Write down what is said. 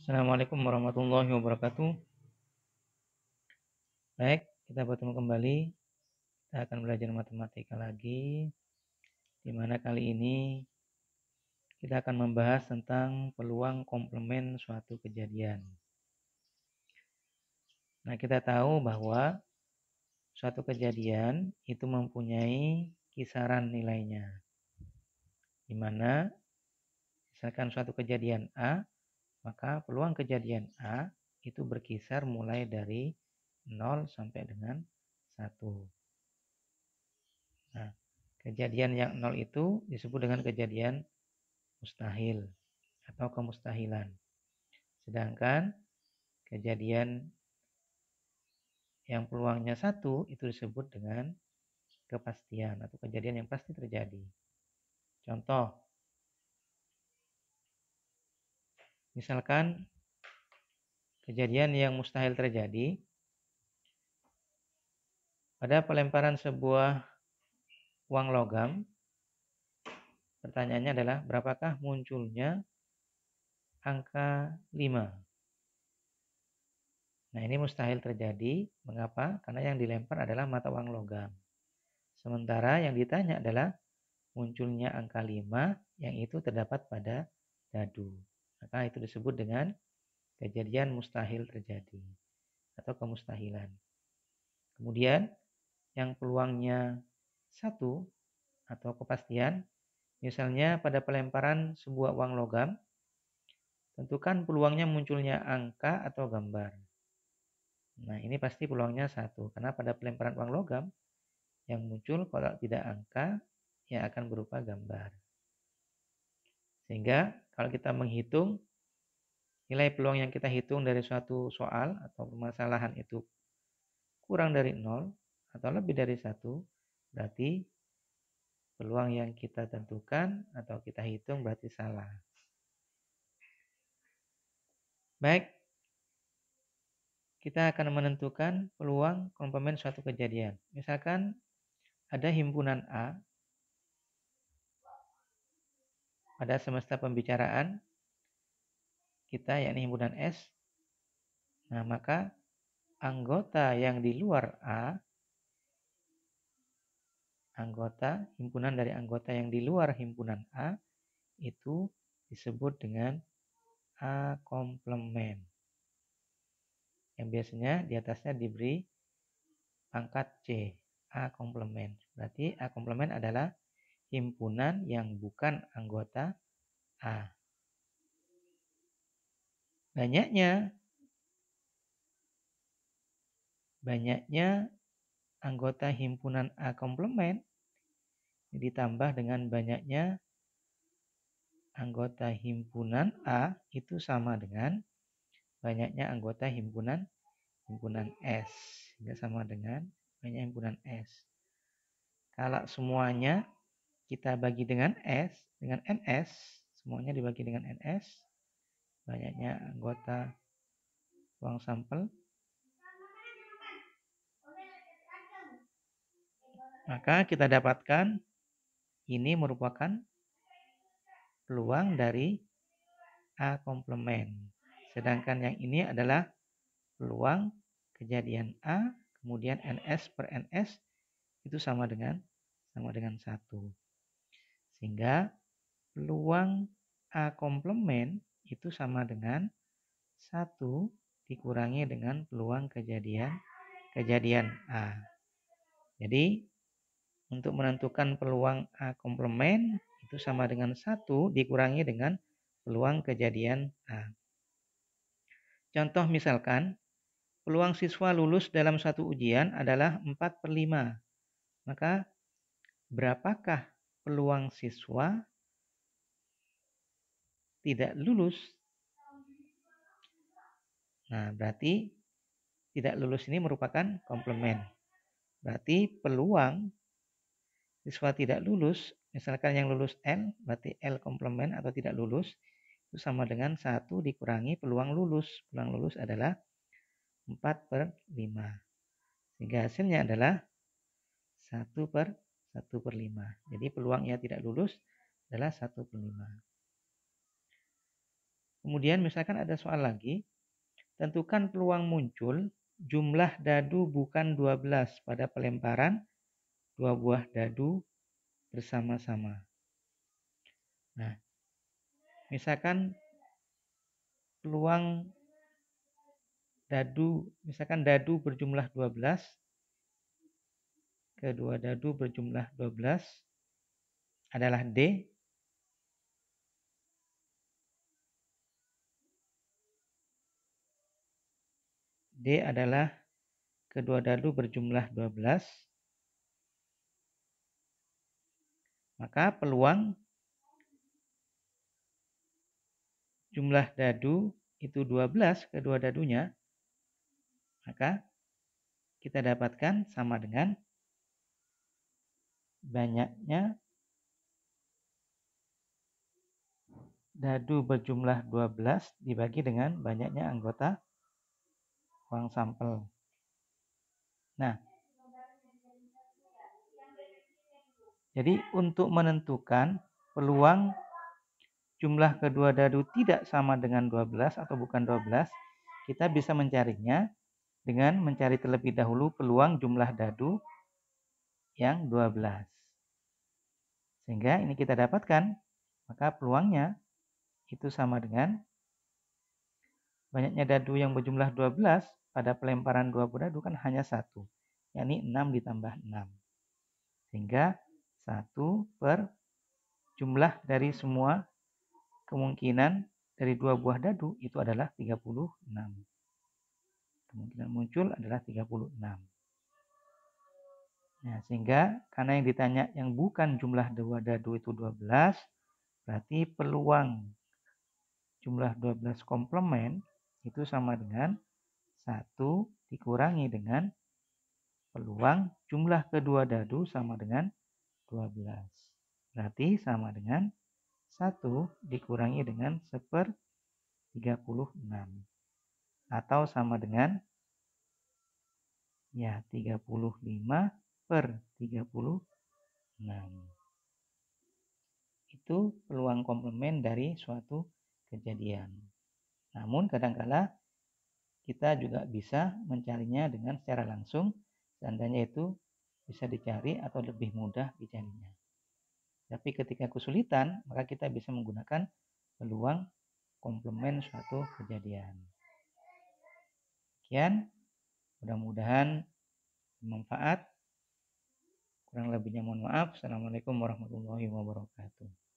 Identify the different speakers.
Speaker 1: Assalamualaikum warahmatullahi wabarakatuh. Baik, kita bertemu kembali. Kita akan belajar matematika lagi. Di mana kali ini kita akan membahas tentang peluang komplement suatu kejadian. Nah, kita tahu bahwa suatu kejadian itu mempunyai kisaran nilainya. Di mana misalkan suatu kejadian A, maka peluang kejadian A itu berkisar mulai dari 0 sampai dengan 1. Nah, kejadian yang 0 itu disebut dengan kejadian mustahil atau kemustahilan. Sedangkan kejadian yang peluangnya 1 itu disebut dengan kepastian atau kejadian yang pasti terjadi. Contoh, misalkan kejadian yang mustahil terjadi pada pelemparan sebuah uang logam. Pertanyaannya adalah berapakah munculnya angka 5? Nah, ini mustahil terjadi. Mengapa? Karena yang dilempar adalah mata uang logam. Sementara yang ditanya adalah munculnya angka 5 yang itu terdapat pada dadu. Maka itu disebut dengan kejadian mustahil terjadi atau kemustahilan. Kemudian yang peluangnya 1 atau kepastian, misalnya pada pelemparan sebuah uang logam, tentukan peluangnya munculnya angka atau gambar. Nah, ini pasti peluangnya 1 karena pada pelemparan uang logam yang muncul kalau tidak angka yang akan berupa gambar. Sehingga kalau kita menghitung nilai peluang yang kita hitung dari suatu soal atau permasalahan itu kurang dari 0 atau lebih dari 1, berarti peluang yang kita tentukan atau kita hitung berarti salah. Baik, kita akan menentukan peluang komplement suatu kejadian. Misalkan ada himpunan A pada semesta pembicaraan kita, yakni himpunan S. Nah, maka anggota yang di luar A, himpunan dari anggota yang di luar himpunan A itu disebut dengan A komplement. Yang biasanya di atasnya diberi pangkat C, A komplement. Berarti A komplement adalah himpunan yang bukan anggota A. Banyaknya anggota himpunan A komplement ditambah dengan banyaknya anggota himpunan A itu sama dengan banyaknya anggota himpunan S. Sehingga sama dengan banyaknya himpunan S. Kalau semuanya kita bagi dengan S, dengan NS, semuanya dibagi dengan NS, banyaknya anggota uang sampel, maka kita dapatkan ini merupakan peluang dari A komplement. Sedangkan yang ini adalah peluang kejadian A, kemudian NS per NS itu sama dengan 1. Sehingga peluang A komplement itu sama dengan 1 dikurangi dengan peluang kejadian A. Jadi untuk menentukan peluang A komplement itu sama dengan 1 dikurangi dengan peluang kejadian A. Contoh misalkan, peluang siswa lulus dalam satu ujian adalah 4/5. Maka berapakah peluang siswa tidak lulus? Nah, berarti tidak lulus ini merupakan komplement. Berarti peluang siswa tidak lulus, misalkan yang lulus L, berarti L komplement atau tidak lulus, itu sama dengan 1 dikurangi peluang lulus. Peluang lulus adalah 4/5. Sehingga hasilnya adalah 1/5. Jadi peluangnya tidak lulus adalah 1/5. Kemudian misalkan ada soal lagi, tentukan peluang muncul jumlah dadu bukan 12 pada pelemparan dua buah dadu bersama-sama. Nah, misalkan peluang dadu, misalkan dadu berjumlah 12, kedua dadu berjumlah 12 adalah D. D adalah kedua dadu berjumlah 12. Maka peluang jumlah dadu itu 12 kedua dadunya, maka kita dapatkan sama dengan banyaknya dadu berjumlah 12 dibagi dengan banyaknya anggota uang sampel. Nah, jadi untuk menentukan peluang jumlah kedua dadu tidak sama dengan 12 atau bukan 12, kita bisa mencarinya dengan mencari terlebih dahulu peluang jumlah dadu yang 12. Sehingga ini kita dapatkan, maka peluangnya itu sama dengan banyaknya dadu yang berjumlah 12 pada pelemparan dua buah dadu kan hanya 1, yakni 6 ditambah 6. Sehingga 1 per jumlah dari semua kemungkinan dari dua buah dadu itu adalah 36. Kemungkinan muncul adalah 36. Nah, sehingga karena yang ditanya yang bukan jumlah dua dadu itu 12, berarti peluang jumlah 12 komplement itu sama dengan 1 dikurangi dengan peluang jumlah kedua dadu sama dengan 12. Berarti sama dengan 1 dikurangi dengan 1/36. Atau sama dengan ya 35/36. Itu peluang komplement dari suatu kejadian. Namun kadangkala kita juga bisa mencarinya dengan secara langsung, seandainya itu bisa dicari atau lebih mudah dicarinya. Tapi ketika kesulitan, maka kita bisa menggunakan peluang komplement suatu kejadian. Sekian, mudah-mudahan bermanfaat. Kurang lebihnya mohon maaf. Assalamualaikum warahmatullahi wabarakatuh.